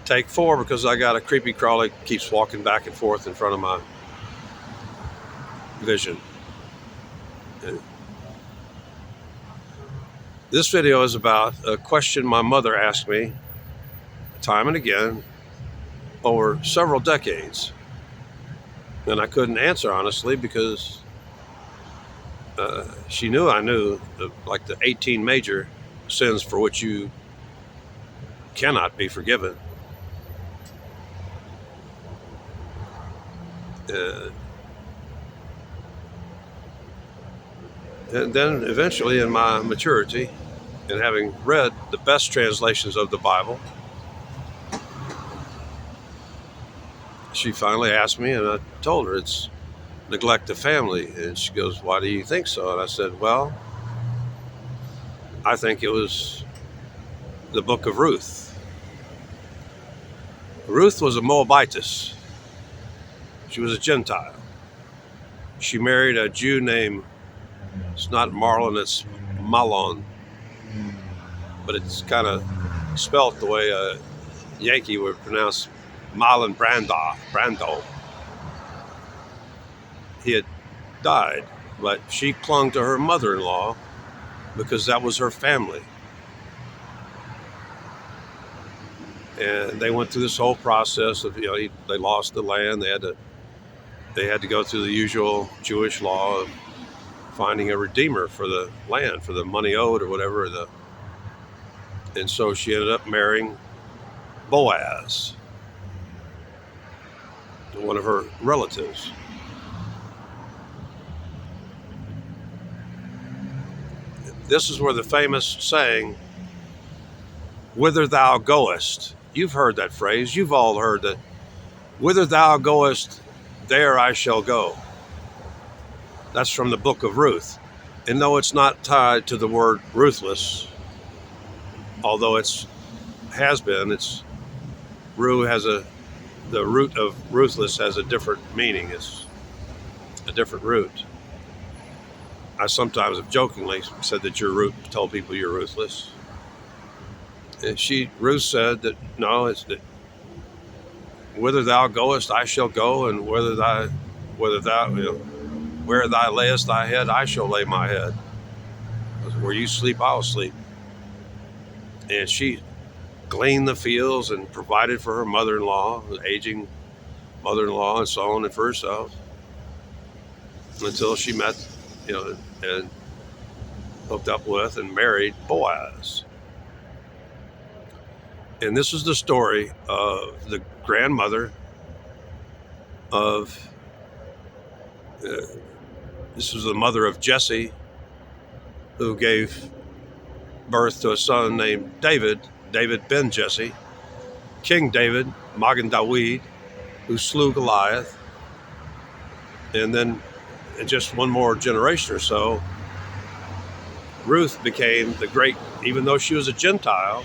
Take 4, because I got a creepy crawly keeps walking back and forth in front of my vision. And this video is about a question my mother asked me time and again over several decades. And I couldn't answer honestly because she knew I knew like the 18 major sins for which you cannot be forgiven. And then eventually in my maturity and having read the best translations of the Bible, she finally asked me, and I told her it's neglect of family. And she goes, "Why do you think so?" And I said, "Well, I think it was the book of Ruth. Ruth was a Moabitess. She was a Gentile. She married a Jew named, it's not Marlon, it's Malon, but it's kind of spelt the way a Yankee would pronounce Marlon Brando. He had died, but she clung to her mother-in-law because that was her family. And they went through this whole process of, they lost the land. They had to go through the usual Jewish law of finding a redeemer for the land, for the money owed or whatever. And so she ended up marrying Boaz, one of her relatives. This is where the famous saying, "Whither thou goest," you've heard that phrase. You've all heard that. "Whither thou goest, there I shall go." That's from the book of Ruth. And though it's not tied to the word ruthless, although it's the root of ruthless has a different meaning. It's a different root. I sometimes have jokingly said that told people you're ruthless. And Ruth said that no, it's that whither thou goest, I shall go, and where thou layest thy head, I shall lay my head. Where you sleep, I'll sleep. And she gleaned the fields and provided for her mother-in-law, the aging mother-in-law, and so on, and for herself, until she met, and hooked up with and married Boaz. And this is the story of the grandmother of, this was the mother of Jesse, who gave birth to a son named David ben Jesse, King David, Magen Dawid, who slew Goliath. And then in just one more generation or so, Ruth became even though she was a Gentile,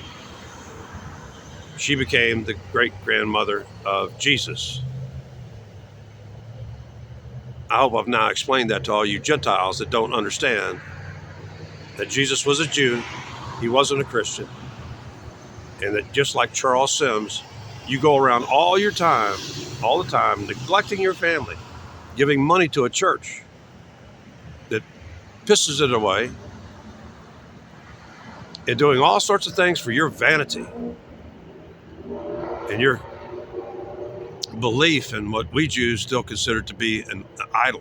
she became the great-grandmother of Jesus. I hope I've now explained that to all you Gentiles that don't understand that Jesus was a Jew, he wasn't a Christian, and that just like Charles Sims, you go around all the time, neglecting your family, giving money to a church that pisses it away, and doing all sorts of things for your vanity and your belief in what we Jews still consider to be an idol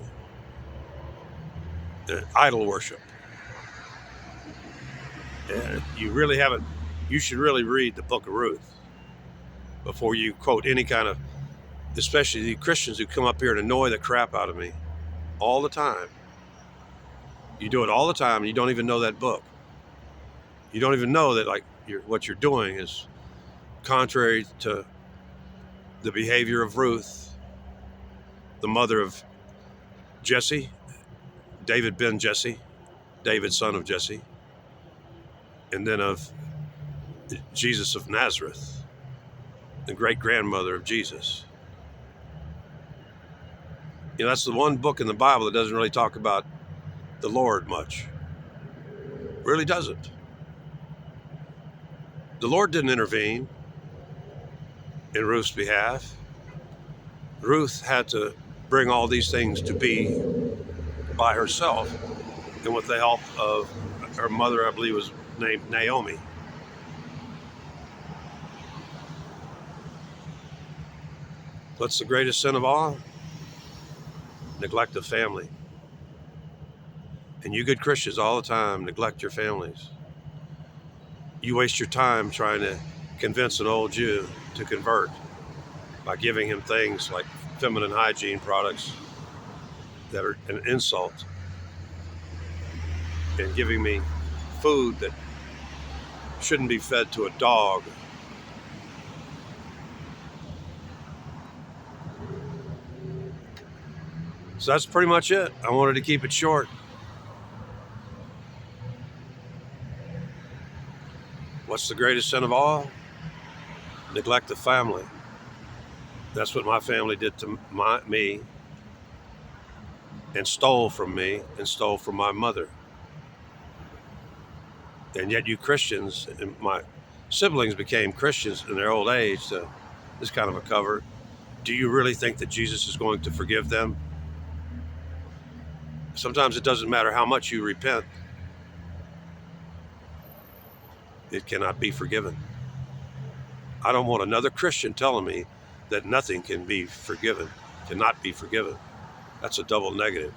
worship. And you should really read the book of Ruth before you quote any kind of, especially the Christians who come up here and annoy the crap out of me all the time. You do it all the time, and you don't even know that book. You don't even know that what you're doing is contrary to the behavior of Ruth, the mother of Jesse, David ben Jesse, David son of Jesse, and then of Jesus of Nazareth, the great-grandmother of Jesus. That's the one book in the Bible that doesn't really talk about the Lord much. Really doesn't. The Lord didn't intervene. in Ruth's behalf. Ruth had to bring all these things to be by herself, and with the help of her mother, I believe, was named Naomi. What's the greatest sin of all? Neglect of family. And you good Christians all the time neglect your families. You waste your time trying to convince an old Jew to convert by giving him things like feminine hygiene products that are an insult, and giving me food that shouldn't be fed to a dog. So that's pretty much it. I wanted to keep it short. What's the greatest sin of all? Neglect of family. That's what my family did to me, and stole from me, and stole from my mother. And yet you Christians, and my siblings became Christians in their old age. So this kind of a cover. Do you really think that Jesus is going to forgive them? Sometimes it doesn't matter how much you repent. It cannot be forgiven. I don't want another Christian telling me that nothing can be forgiven, cannot be forgiven. That's a double negative.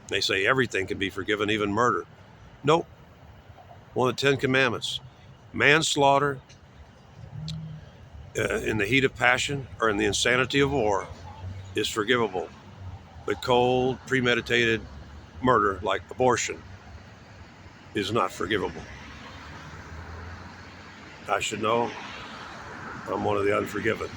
They say everything can be forgiven, even murder. Nope. One of the 10 Commandments. Manslaughter in the heat of passion or in the insanity of war is forgivable. But cold, premeditated murder, like abortion, is not forgivable. I should know. I'm one of the unforgiven.